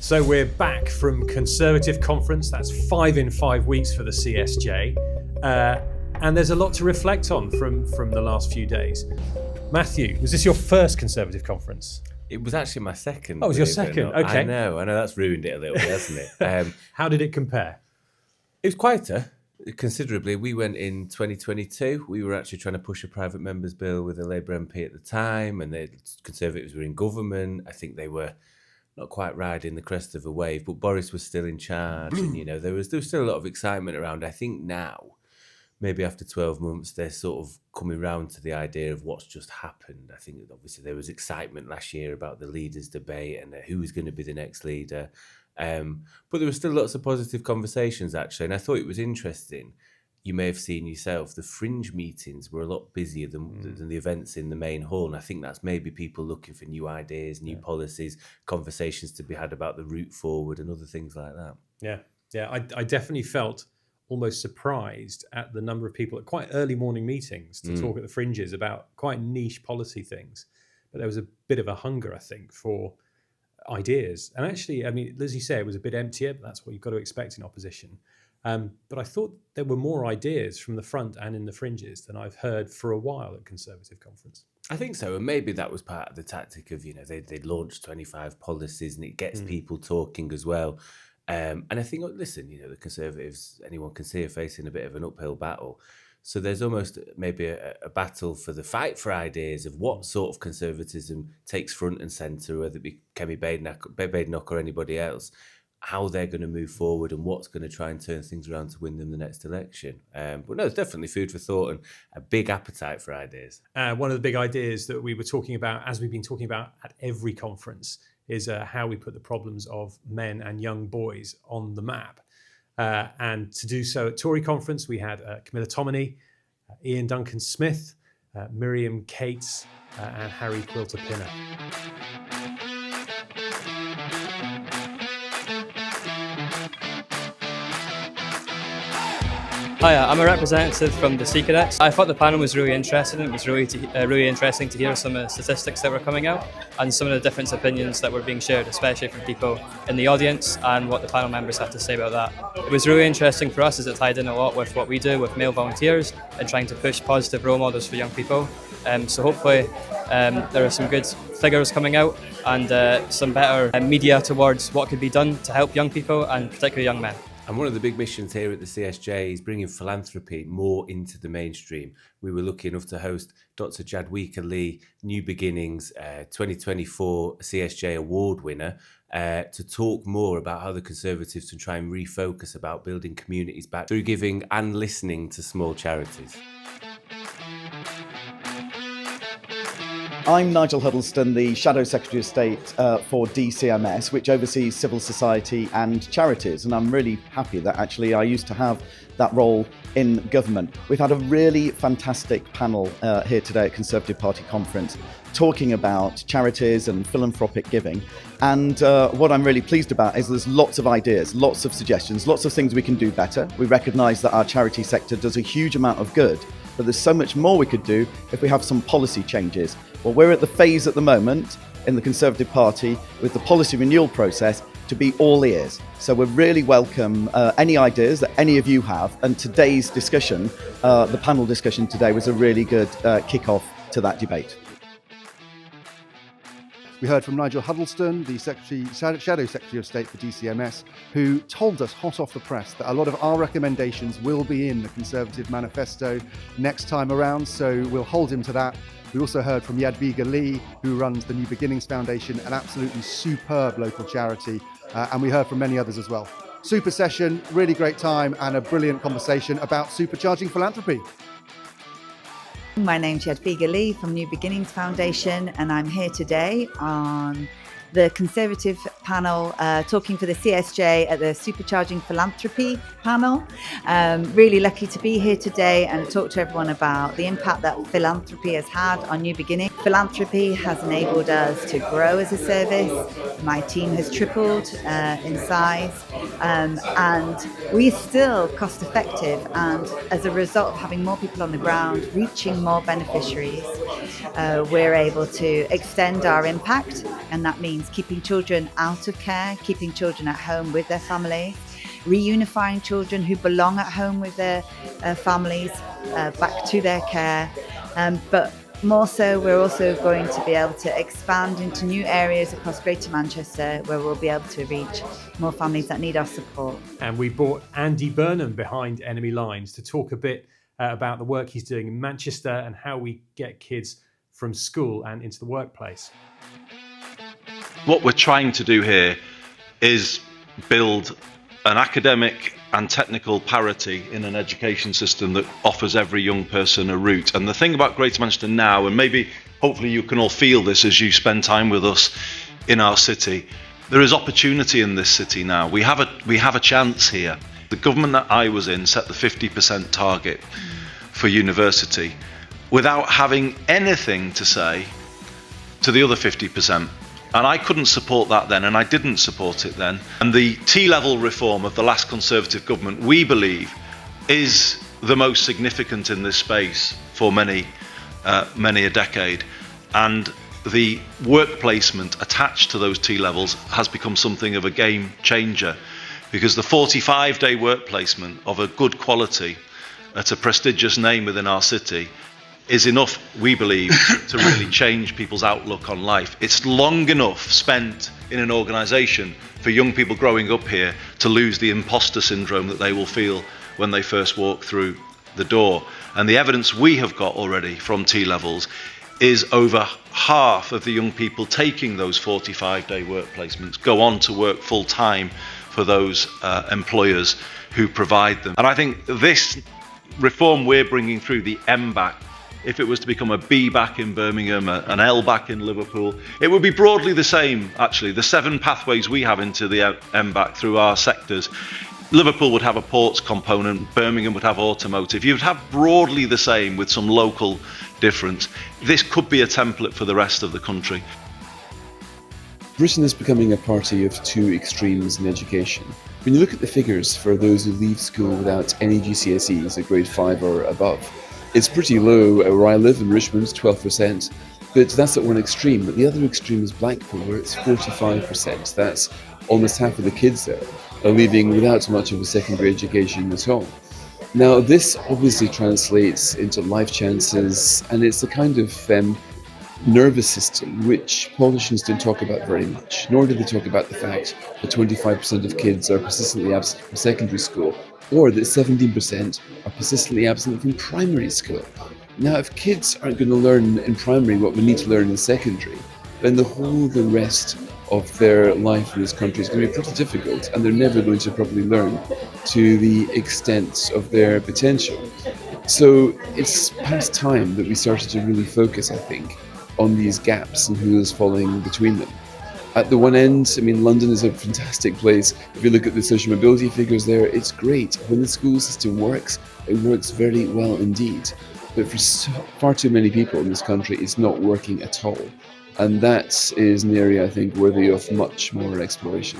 So we're back from Conservative Conference. That's 5 in 5 weeks for the CSJ. And there's a lot to reflect on from the last few days. Matthew, was this your first Conservative Conference? It was actually my second. Oh, it was your second? Okay. I know that's ruined it a little bit, hasn't it? How did it compare? It was quieter, considerably. We went in 2022. We were actually trying to push a private members bill with a Labour MP at the time, and the Conservatives were in government. I think they were not quite riding the crest of a wave, but Boris was still in charge, and there was still a lot of excitement around. I think now, maybe after 12 months, they're sort of coming round to the idea of what's just happened. I think obviously there was excitement last year about the leaders' debate and who was going to be the next leader. But there were still lots of positive conversations, actually. And I thought it was interesting. You may have seen yourself, the fringe meetings were a lot busier than the events in the main hall. And I think that's maybe people looking for new ideas, new policies, conversations to be had about the route forward and other things like that. Yeah. I definitely felt almost surprised at the number of people at quite early morning meetings to talk at the fringes about quite niche policy things. But there was a bit of a hunger, I think, for ideas. And actually, I mean, as you say, it was a bit emptier, but that's what you've got to expect in opposition. But I thought there were more ideas from the front and in the fringes than I've heard for a while at Conservative Conference. I think so, and maybe that was part of the tactic of, they launched 25 policies and it gets people talking as well. And I think, listen, the Conservatives, anyone can see, are facing a bit of an uphill battle. So there's almost maybe a battle for the fight for ideas of what sort of conservatism takes front and centre, whether it be Kemi Badenoch or anybody else, how they're going to move forward and what's going to try and turn things around to win them the next election. But no, it's definitely food for thought and a big appetite for ideas. One of the big ideas that we were talking about, as we've been talking about at every conference, is how we put the problems of men and young boys on the map. And to do so at Tory conference, we had Camilla Tominey, Ian Duncan Smith, Miriam Cates, and Harry Quilter-Pinner. Hi, I'm a representative from the Secrets. I thought the panel was really interesting. It was really interesting to hear some of the statistics that were coming out and some of the different opinions that were being shared, especially from people in the audience, and what the panel members had to say about that. It was really interesting for us as it tied in a lot with what we do with male volunteers and trying to push positive role models for young people. So hopefully there are some good figures coming out and some better media towards what could be done to help young people and particularly young men. And one of the big missions here at the CSJ is bringing philanthropy more into the mainstream. We were lucky enough to host Dr. Jadwiga Lee, New Beginnings 2024 CSJ award winner, to talk more about how the Conservatives can try and refocus about building communities back through giving and listening to small charities. I'm Nigel Huddleston, the Shadow Secretary of State for DCMS, which oversees civil society and charities. And I'm really happy that actually I used to have that role in government. We've had a really fantastic panel here today at Conservative Party Conference talking about charities and philanthropic giving. And what I'm really pleased about is there's lots of ideas, lots of suggestions, lots of things we can do better. We recognise that our charity sector does a huge amount of good, but there's so much more we could do if we have some policy changes. Well, we're at the phase at the moment in the Conservative Party with the policy renewal process to be all ears. So we really welcome any ideas that any of you have. And today's discussion, the panel discussion today, was a really good kick-off to that debate. We heard from Nigel Huddleston, the Shadow Secretary of State for DCMS, who told us hot off the press that a lot of our recommendations will be in the Conservative manifesto next time around, so we'll hold him to that. We also heard from Jadwiga Lee, who runs the New Beginnings Foundation, an absolutely superb local charity, and we heard from many others as well. Super session, really great time, and a brilliant conversation about supercharging philanthropy. My name's Jadwiga Lee from New Beginnings Foundation, and I'm here today on the Conservative panel talking for the CSJ at the Supercharging Philanthropy panel. Really lucky to be here today and talk to everyone about the impact that philanthropy has had on New Beginnings. Philanthropy has enabled us to grow as a service. My team has tripled in size, and we're still cost effective, and as a result of having more people on the ground, reaching more beneficiaries, we're able to extend our impact, and that means means keeping children out of care, keeping children at home with their families, reunifying children who belong at home with their families back to their care. But more so, we're also going to be able to expand into new areas across Greater Manchester where we'll be able to reach more families that need our support. And we brought Andy Burnham behind Enemy Lines to talk a bit about the work he's doing in Manchester and how we get kids from school and into the workplace. What we're trying to do here is build an academic and technical parity in an education system that offers every young person a route. And the thing about Greater Manchester now, and maybe hopefully you can all feel this as you spend time with us in our city, there is opportunity in this city now. We have a chance here. The government that I was in set the 50% target for university without having anything to say to the other 50%. And I couldn't support that then, and I didn't support it then. And the T-level reform of the last Conservative government, we believe, is the most significant in this space for many a decade. And the work placement attached to those T-levels has become something of a game changer, because the 45-day work placement of a good quality at a prestigious name within our city is enough, we believe, to really change people's outlook on life. It's long enough spent in an organisation for young people growing up here to lose the imposter syndrome that they will feel when they first walk through the door. And the evidence we have got already from T-levels is over half of the young people taking those 45-day work placements go on to work full-time for those employers who provide them. And I think this reform we're bringing through, the MBAC, if it was to become a B-back in Birmingham, an L-back in Liverpool, it would be broadly the same, actually. The 7 pathways we have into the MBAC through our sectors, Liverpool would have a ports component, Birmingham would have automotive. You'd have broadly the same with some local difference. This could be a template for the rest of the country. Britain is becoming a party of two extremes in education. When you look at the figures for those who leave school without any GCSEs at grade 5 or above, it's pretty low. Where I live in Richmond, 12%, but that's at one extreme. But the other extreme is Blackpool, where it's 45%. That's almost half of the kids there are leaving without much of a secondary education at all. Now, this obviously translates into life chances, and it's the kind of nervous system which politicians don't talk about very much, nor do they talk about the fact that 25% of kids are persistently absent from secondary school, or that 17% are persistently absent from primary school. Now, if kids aren't going to learn in primary what we need to learn in secondary, then the rest of their life in this country is going to be pretty difficult, and they're never going to probably learn to the extent of their potential. So it's past time that we started to really focus, I think, on these gaps and who is falling between them. At the one end, I mean, London is a fantastic place. If you look at the social mobility figures there, it's great. When the school system works, it works very well indeed. But for far too many people in this country, it's not working at all. And that is an area, I think, worthy of much more exploration.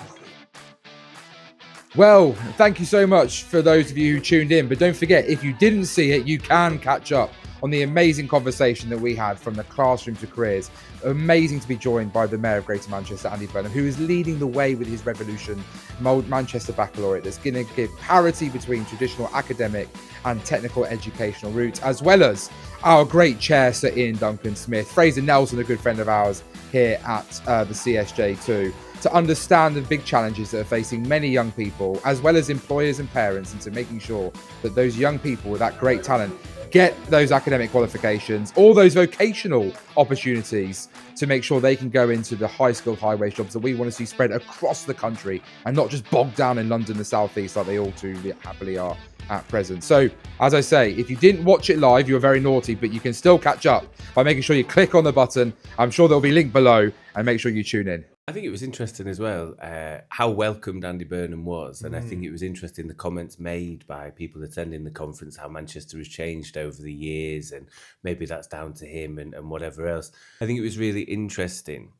Well, thank you so much for those of you who tuned in. But don't forget, if you didn't see it, you can catch up on the amazing conversation that we had from the classroom to careers. Amazing to be joined by the Mayor of Greater Manchester, Andy Burnham, who is leading the way with his Revolution Manchester Baccalaureate that's going to give parity between traditional academic and technical educational routes, as well as our great chair, Sir Ian Duncan Smith, Fraser Nelson, a good friend of ours here at the CSJ too, to understand the big challenges that are facing many young people, as well as employers and parents, into making sure that those young people with that great talent get those academic qualifications, all those vocational opportunities to make sure they can go into the high-skilled, high-wage jobs that we want to see spread across the country and not just bogged down in London, the southeast, like they all too happily are at present. So, as I say, if you didn't watch it live, you were very naughty, but you can still catch up by making sure you click on the button. I'm sure there'll be a link below, and make sure you tune in. I think it was interesting as well how welcomed Andy Burnham was, and I think it was interesting the comments made by people attending the conference, how Manchester has changed over the years, and maybe that's down to him and whatever else. I think it was really interesting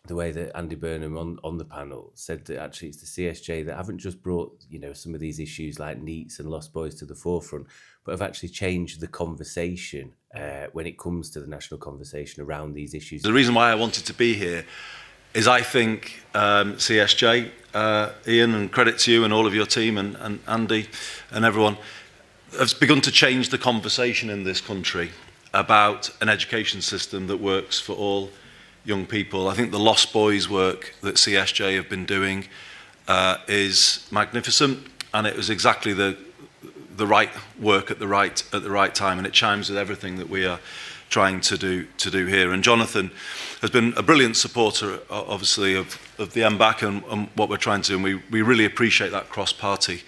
the way that Andy Burnham on the panel said that actually it's the CSJ that haven't just brought, you know, some of these issues like NEETs and Lost Boys to the forefront, but have actually changed the conversation when it comes to the national conversation around these issues. The reason why I wanted to be here is I think CSJ, Ian, and credit to you and all of your team and Andy and everyone, has begun to change the conversation in this country about an education system that works for all young people. I think the Lost Boys work that CSJ have been doing is magnificent, and it was exactly the right work at the right time, and it chimes with everything that we are trying to do here. And Jonathan has been a brilliant supporter, obviously, of the MBAC and what we're trying to do, and we really appreciate that cross-party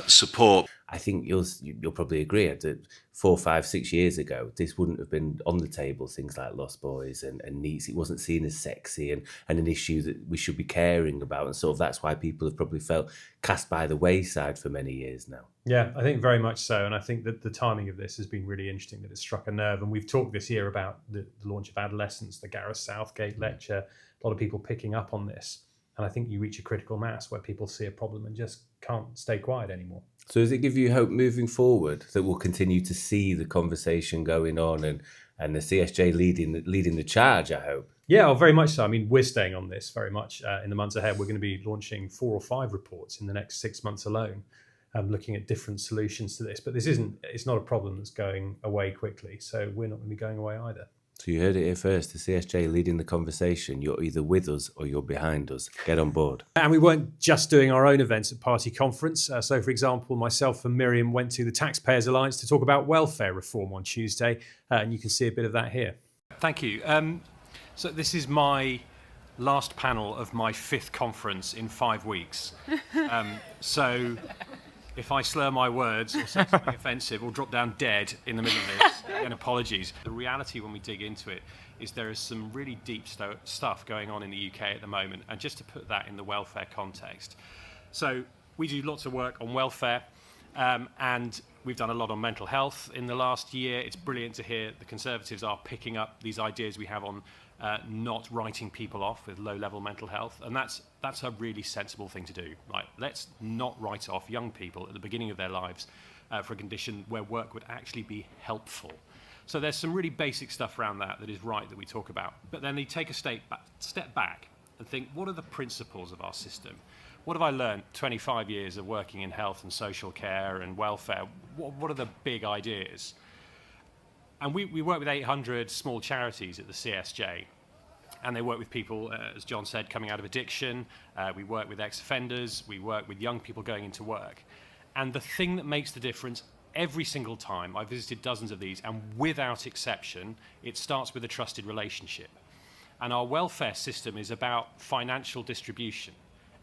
support. I think you'll probably agree that 4, 5, 6 years ago, this wouldn't have been on the table, things like Lost Boys and NEETs. It wasn't seen as sexy and an issue that we should be caring about. And sort of that's why people have probably felt cast by the wayside for many years now. Yeah, I think very much so. And I think that the timing of this has been really interesting, that it struck a nerve. And we've talked this year about the launch of Adolescence, the Gareth Southgate lecture, a lot of people picking up on this. And I think you reach a critical mass where people see a problem and just can't stay quiet anymore. So does it give you hope moving forward that we'll continue to see the conversation going on and the CSJ leading the charge, I hope? Yeah, very much so. I mean, we're staying on this very much in the months ahead. We're going to be launching 4 or 5 reports in the next 6 months alone, looking at different solutions to this. But it's not a problem that's going away quickly. So we're not going to be going away either. So you heard it here first, the CSJ leading the conversation. You're either with us or you're behind us. Get on board. And we weren't just doing our own events at Party Conference. So, for example, myself and Miriam went to the Taxpayers Alliance to talk about welfare reform on Tuesday. And you can see a bit of that here. Thank you. So this is my last panel of my 5th conference in 5 weeks. So if I slur my words or say something offensive or drop down dead in the middle of this, then apologies. The reality when we dig into it is there is some really deep stuff going on in the UK at the moment. And just to put that in the welfare context. So we do lots of work on welfare and we've done a lot on mental health in the last year. It's brilliant to hear the Conservatives are picking up these ideas we have on not writing people off with low-level mental health, and that's a really sensible thing to do. Like, let's not write off young people at the beginning of their lives for a condition where work would actually be helpful. So there's some really basic stuff around that is right that we talk about. But then they take a step back and think, what are the principles of our system? What have I learned 25 years of working in health and social care and welfare? What are the big ideas? And we work with 800 small charities at the CSJ, and they work with people, as John said, coming out of addiction. We work with ex-offenders. We work with young people going into work. And the thing that makes the difference every single time, I've visited dozens of these, and without exception, it starts with a trusted relationship. And our welfare system is about financial distribution,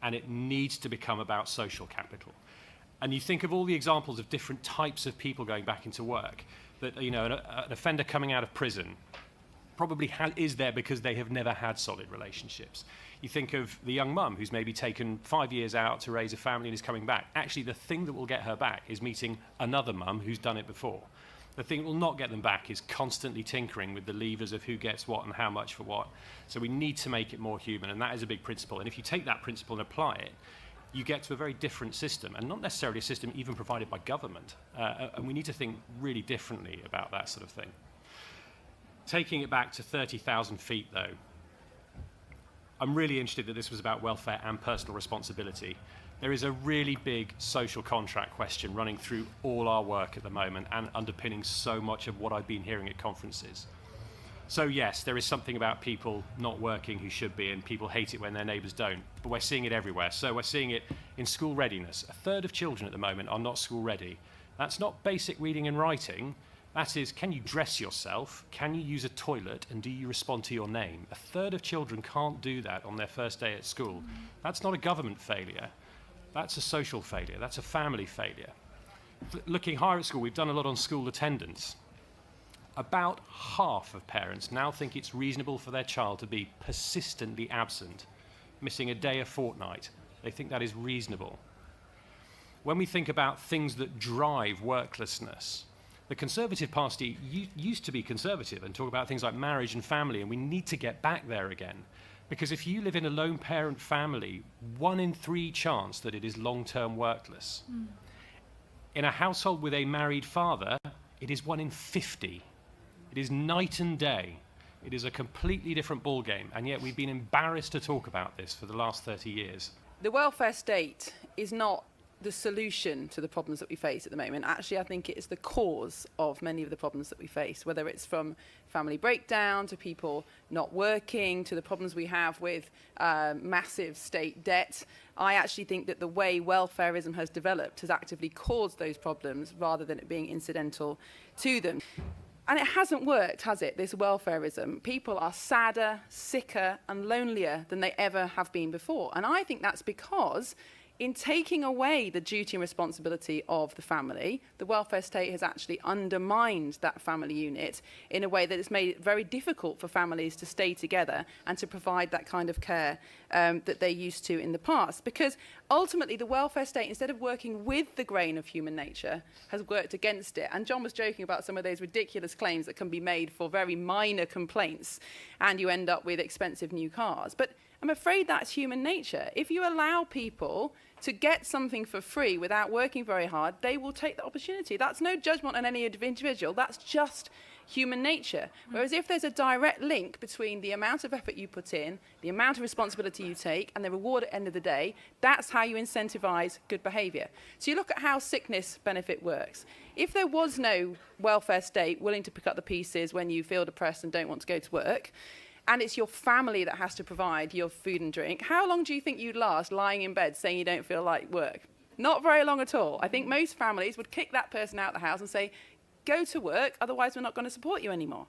and it needs to become about social capital. And you think of all the examples of different types of people going back into work, that, you know, an offender coming out of prison probably is there because they have never had solid relationships. You think of the young mum who's maybe taken 5 years out to raise a family and is coming back. Actually, the thing that will get her back is meeting another mum who's done it before. The thing that will not get them back is constantly tinkering with the levers of who gets what and how much for what. So we need to make it more human, and that is a big principle. And if you take that principle and apply it, you get to a very different system, and not necessarily a system even provided by government. And we need to think really differently about that sort of thing. Taking it back to 30,000 feet, though, I'm really interested that this was about welfare and personal responsibility. There is a really big social contract question running through all our work at the moment and underpinning so much of what I've been hearing at conferences. So yes, there is something about people not working who should be, and people hate it when their neighbours don't. But we're seeing it everywhere. So we're seeing it in school readiness. 1/3 of children at the moment are not school ready. That's not basic reading and writing. That is, can you dress yourself? Can you use a toilet? And do you respond to your name? 1/3 of children can't do that on their first day at school. That's not a government failure. That's a social failure. That's a family failure. Looking higher at school, we've done a lot on school attendance. About half of parents now think it's reasonable for their child to be persistently absent, missing a day a fortnight. They think that is reasonable. When we think about things that drive worklessness, the Conservative Party used to be conservative and talk about things like marriage and family, and we need to get back there again. Because if you live in a lone parent family, 1 in 3 chance that it is long-term workless. In a household with a married father, it is 1 in 50. It is night and day. It is a completely different ballgame, and yet we've been embarrassed to talk about this for the last 30 years. The welfare state is not the solution to the problems that we face at the moment. Actually, I think it is the cause of many of the problems that we face, whether it's from family breakdown to people not working to the problems we have with massive state debt. I actually think that the way welfarism has developed has actively caused those problems rather than it being incidental to them. And it hasn't worked, has it, this welfarism? People are sadder, sicker and lonelier than they ever have been before. And I think that's because in taking away the duty and responsibility of the family, the welfare state has actually undermined that family unit in a way that has made it very difficult for families to stay together and to provide that kind of care that they used to in the past. Because ultimately the welfare state, instead of working with the grain of human nature, has worked against it. And John was joking about some of those ridiculous claims that can be made for very minor complaints, and you end up with expensive new cars. But I'm afraid that's human nature. If you allow people to get something for free without working very hard, they will take the opportunity. That's no judgment on any individual, that's just human nature. Whereas if there's a direct link between the amount of effort you put in, the amount of responsibility you take, and the reward at the end of the day, that's how you incentivize good behavior. So you look at how sickness benefit works. If there was no welfare state willing to pick up the pieces when you feel depressed and don't want to go to work, and it's your family that has to provide your food and drink, how long do you think you'd last lying in bed saying you don't feel like work? Not very long at all. I think most families would kick that person out of the house and say, go to work, otherwise we're not going to support you anymore.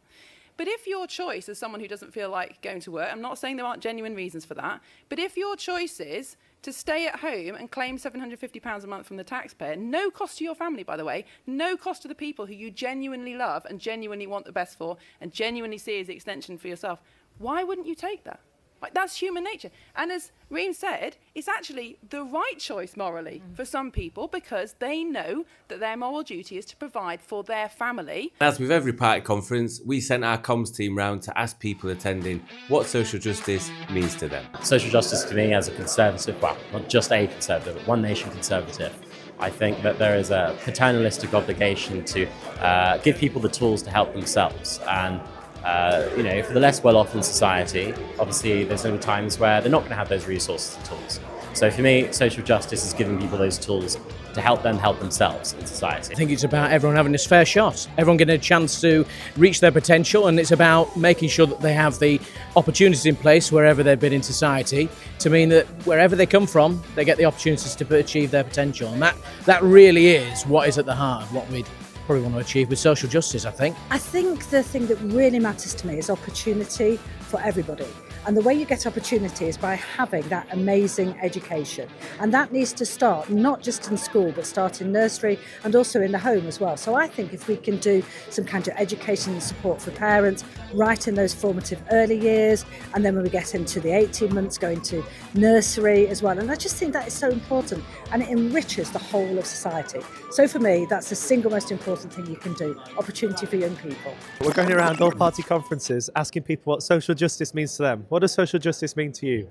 But if your choice as someone who doesn't feel like going to work, I'm not saying there aren't genuine reasons for that, but if your choice is to stay at home and claim £750 a month from the taxpayer, no cost to your family, by the way, no cost to the people who you genuinely love and genuinely want the best for and genuinely see as the extension for yourself, why wouldn't you take that? Like, that's human nature. And as Reem said, it's actually the right choice morally for some people because they know that their moral duty is to provide for their family. As with every party conference, we sent our comms team round to ask people attending what social justice means to them. Social justice to me as a conservative, well, not just a conservative, but one nation conservative, I think that there is a paternalistic obligation to give people the tools to help themselves. And for the less well-off in society, obviously there's going to be times where they're not going to have those resources and tools. So for me, social justice is giving people those tools to help them help themselves in society. I think it's about everyone having this fair shot, everyone getting a chance to reach their potential, and it's about making sure that they have the opportunities in place wherever they've been in society to mean that wherever they come from, they get the opportunities to achieve their potential. And that really is what is at the heart of what we'd probably want to achieve with social justice, I think. I think the thing that really matters to me is opportunity for everybody. And the way you get opportunity is by having that amazing education. And that needs to start not just in school, but start in nursery and also in the home as well. So I think if we can do some kind of education and support for parents right in those formative early years, and then when we get into the 18 months, going to nursery as well. And I just think that is so important and it enriches the whole of society. So for me, that's the single most important thing you can do, opportunity for young people. We're going around all party conferences asking people what social justice means to them. What does social justice mean to you?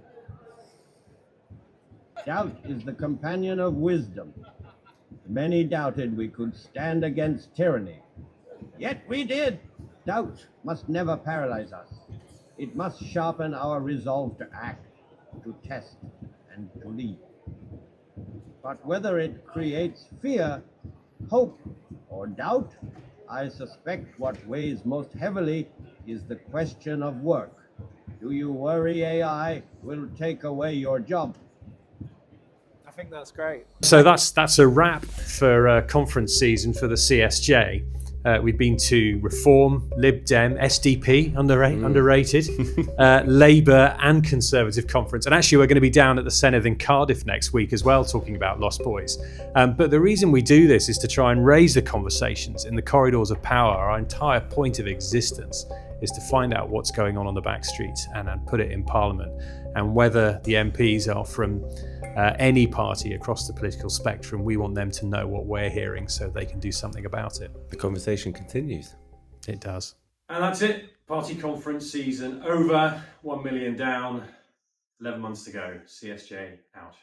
Doubt is the companion of wisdom. Many doubted we could stand against tyranny. Yet we did. Doubt must never paralyze us. It must sharpen our resolve to act, to test, and to lead. But whether it creates fear, hope, or doubt, I suspect what weighs most heavily is the question of work. Do you worry AI will take away your job? I think that's great. So that's a wrap for conference season for the CSJ. We've been to Reform, Lib Dem, SDP, underrated, Labour and Conservative conference. And actually we're going to be down at the Senedd in Cardiff next week as well, talking about Lost Boys. But the reason we do this is to try and raise the conversations in the corridors of power. Our entire point of existence is to find out what's going on the back streets and put it in Parliament. And whether the MPs are from any party across the political spectrum, we want them to know what we're hearing so they can do something about it. The conversation continues. It does. And that's it. Party conference season over. 1 million down. 11 months to go. CSJ out.